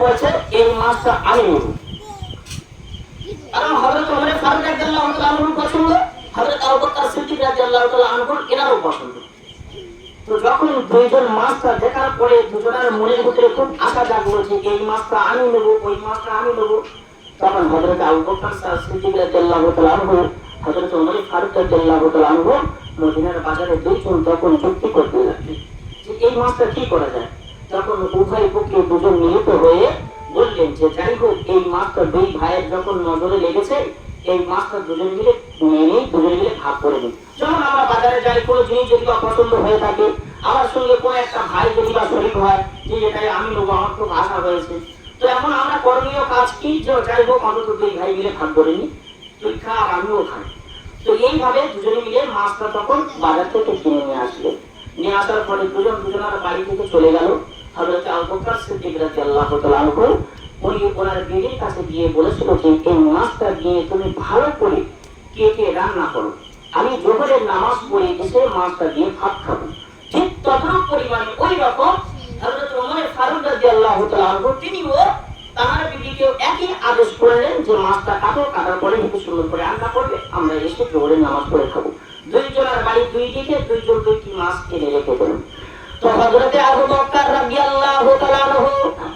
করেছে এই মাছটা আমি নেব। কারণ হযরত ওমর ফারুক রাদিয়াল্লাহু তাআলা আনহু পছন্দ, হযরত আবু বকর সিদ্দিক রাদিয়াল্লাহু তাআলা আনহু এনারও পছন্দ। তো যখন দুইজন মাছটা দেখার পরে দুজনের মনের ভিতরে খুব আশা জাগলো যে এই মাছটা আমি নেব, ওই মাছটা আমি নেব, তখন হযরত আবু বকর সিদ্দিক রাদিয়াল্লাহু তাআলা আনহু, হযরত ওমর ফারুক রাদিয়াল্লাহু তাআলা আনহু মদিনার বাজারে দুইজন তখন চুক্তি করতে লাগলেন যে এই মাছটা কি করা যায়। তখন উভয় পক্ষে দুজন মিলিত হয়ে বললেন যে যাই হোক এই মাছটা দুই ভাইয়ের যখন নজরে লেগেছে এই মাছটা দুজন মিলে নিয়ে দুজন মিলে ভাগ করে নিই। যখন আমরা বাজারে যাই কোনো জিনিস যদি পছন্দ হয়ে থাকে, আমার সঙ্গে কোনো একটা ভাই যদি বা শরীক হয় যে এটাই আমি নেবো, আমার খুব আশা হয়েছে, তো এখন আমরা করণীয় কাজ কি যে যাই হোক অন্তত দুই ভাই মিলে ভাগ করে নিই, তুই খা আর আমিও খাই। তো এইভাবে দুজনে মিলে মাছটা তখন বাজার থেকে কিনে নিয়ে আসলে, নিয়ে আসার পরে দুজন দুজনের বাড়ি থেকে চলে গেল। হযরত আবু বকর সিদ্দিক রাদিয়াল্লাহু তাআলা আনহু উনি ওনার বিবির কাছে গিয়ে বলেছিল যে এই মাছটা দিয়ে তুমি ভালো করে কেটে রান্না করো, আমি জোহরের নামাজ পড়ে এসে মাছটা দিয়ে ভাত খাবো। ঠিক ততটুকু পরিমাণে ওই রকম হযরত ওমর ফারুক রাদিয়াল্লাহু তাআলা আনহু তিনিও তার বিবিকে একই আদেশ করলেন যে মাছটা কাটো, কাটার পরে একটু সুন্দর করে রান্না করবে, আমরা এসে জোহরের নামাজ পড়ে খাবো। দুইজনের বাড়ি দুই দিকে দুইজন দুইটি মাছ কিনে রেখে দিলেন। তো হযরতে আবু বকর রাদিয়াল্লাহু তাআলা আনহু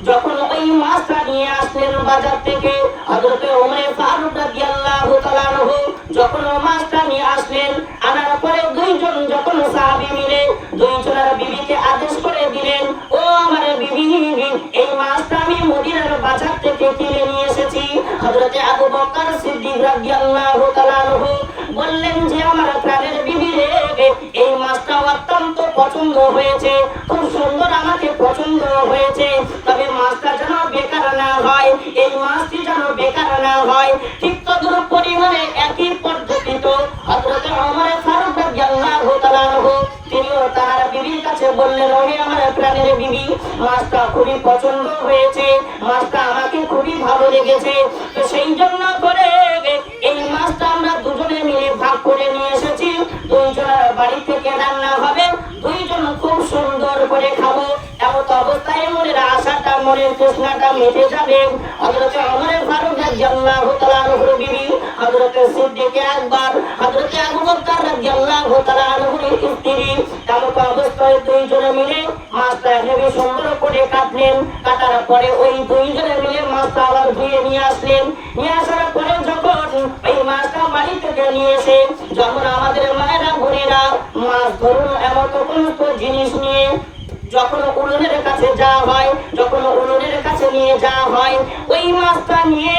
যখন ওই মাছটা নিয়ে আসলেন বাজার থেকে, হযরতে ওমর ফারুক রাদিয়াল্লাহু তাআলা আনহু যখন মাছটা নিয়ে আসলেন, আনার পরে দুইজন যখন সাহাবী মিলে দুইজনের বিবিকে আদেশ করে দিলেন, ও আমার বিবি, এই মাছটা আমি মদিনার বাজার থেকে কিনে নিয়ে এসেছি। হযরতে আবু বকর সিদ্দিক রাদিয়াল্লাহু তাআলা আনহু বললেন যে আমার প্রাণের বিবি রে, এই মাছটা অত্যন্ত পছন্দ হয়েছে, খুব সুন্দর আমাকে পছন্দ হয়েছে, তবে মাছটা যেন বেকার না হয়, এই মাছটি যেন বেকার না হয়। ঠিক ততটুকু পরিমাণে একই পদ্ধতিতে হযরতে ওমর ফারুক রাদিয়াল্লাহু তাআলা আনহু তিনিও তার বিবির কাছে বললেন, ওহে আমার প্রাণের বিবি, মাছটা খুবই পছন্দ হয়েছে, মাছটা আমাকে খুবই ভালো লেগেছে, তো সেই জন্য করে এই মাছটা আমরা দুজনে মিলে ভাগ করে নিয়ে এসেছি, দুইজনের বাড়ি থেকে রান্না হবে, দুইজন খুব সুন্দর করে খাবো। এমন অবস্থায় মনের আশাটা মনের তৃষ্ণাটা মিটে যাবে। হযরতে ওমর ফারুক রাদিয়াল্লাহু তাআলা আনহুর বিবি হযরতে সিদ্দিক আকবর, হযরতে আবু বকর রাদিয়াল্লাহু তাআলা আনহুর স্ত্রী, এমন অবস্থায় দুইজনে মিলে মাছটা হেবি সুন্দর করে কাটলেন। কাটার পরে ওই দুইজনে মিলে মাছটা আবার ধুয়ে নিয়ে আসলেন। নিয়ে আসার পরে যখন এই মাছটা বাড়ি থেকে নিয়ে এসে যখন আমাদের মায়েরা বোনেরা মাছ ধরুন এমন সমস্ত জিনিস নিয়ে যখন উনুনের কাছে যাওয়া হয়, যখন উনুনের কাছে নিয়ে যাওয়া হয়, ওই মাছটা নিয়ে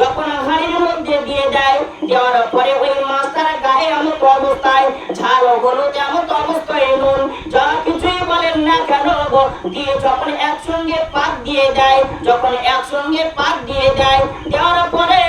যখন হাঁড়ির মধ্যে দিয়ে দেয়, দেওয়ার পরে ওই মাছটার গায়ে এমন অবস্থায় ঝাল হলুদ এমন অবস্থায় নুন যা কিছুই বলেন না কেন দিয়ে যখন একসঙ্গে পাক দিয়ে দেয়, যখন একসঙ্গে পাক দিয়ে দেয়, দেওয়ার পরে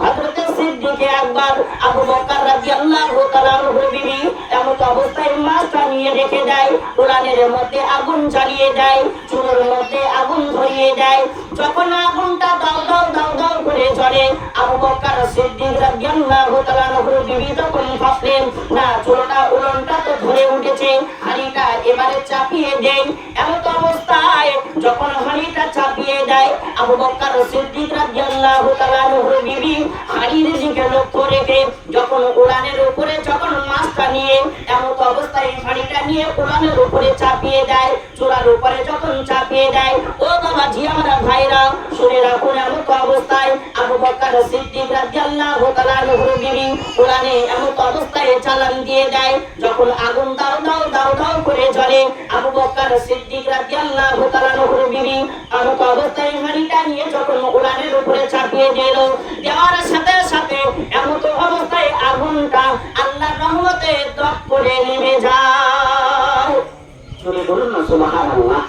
হযরতে সিদ্দিক আকবর আবু বকর রাদিয়াল্লাহু তাআলা আনহুর বিবি এমন অবস্থায় মাছটা নিয়ে রেখে দেয়, উনানের মধ্যে আগুন জ্বালিয়ে দেয়, চুলোর মধ্যে আগুন ধরিয়ে দেয়। যখন আগুনটা দাও দাও দাও দাও করে জ্বলে, আবু বকর সিদ্দিক রাদিয়াল্লাহু তাআলা আনহুর বিবি তখন ভাবলেন, না চুলোটা উলনটা তো ধরে উঠেছে, হাঁড়িটা এবারে চাপিয়ে দেই। এমন অবস্থায় যখন হাঁড়িটা চাপিয়ে দেয়, আবু বকর সিদ্দিক রাদিয়াল্লাহু তাআলা আনহুর বিবি হাঁড়ির দিকে লক্ষ্য রেখে যখন উলানের উপরে যখন মাছটা নিয়ে এমন অবস্থায় হাঁড়িটা নিয়ে উলানের উপরে চাপিয়ে দেয়, চুলার উপরে যখন চাপিয়ে দেয়, ও বাবা জি আমরা ভাইরা শুনে রাখুন, এমন অবস্থায় আবু বকর সিদ্দিক রাদিয়াল্লাহু তাআলা আনহুর বিবি উলানে এমন অবস্থায় চালান দিয়ে দেয়। যখন আগুন দাও দাও দাও দাও করে জ্বলে, আবু বকর সিদ্দিক রাদিয়াল্লাহু তাআলা আনহুর বিবি এমন অবস্থায় হাঁড়িটা নিয়ে যখন উলানের উপরে চাপিয়ে দিল, দেওয়ার সাথে সাথে এমন অবস্থায় আগুনটা আল্লাহর রহমতে দপ করে নেমে যায়। চলে বলুন না সুবহানাল্লাহ।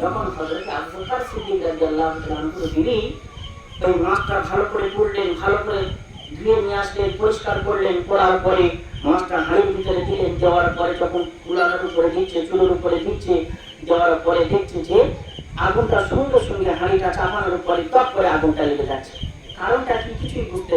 যখন হযরত আবু বকর সিদ্দিক রাদিয়াল্লাহু তাআলা আনহুর বিবি ওই মাছটা ভালো করে তুললেন, ভালো করে ধুয়ে নিয়ে আসলেন, পরিষ্কার করলেন, করার পরে মাছটা হাঁড়ির ভিতরে দিলেন, দেওয়ার পরে যখন উলানের উপরে দিচ্ছে, চুলোর উপরে দিচ্ছে, দেওয়ার পরে দেখছে যে আগুনটা সঙ্গে সঙ্গে হাঁড়িটা চাপানোর পরে টপ করে আগুনটা লেগে যাচ্ছে। কারণটা কি কিছুই বুঝতে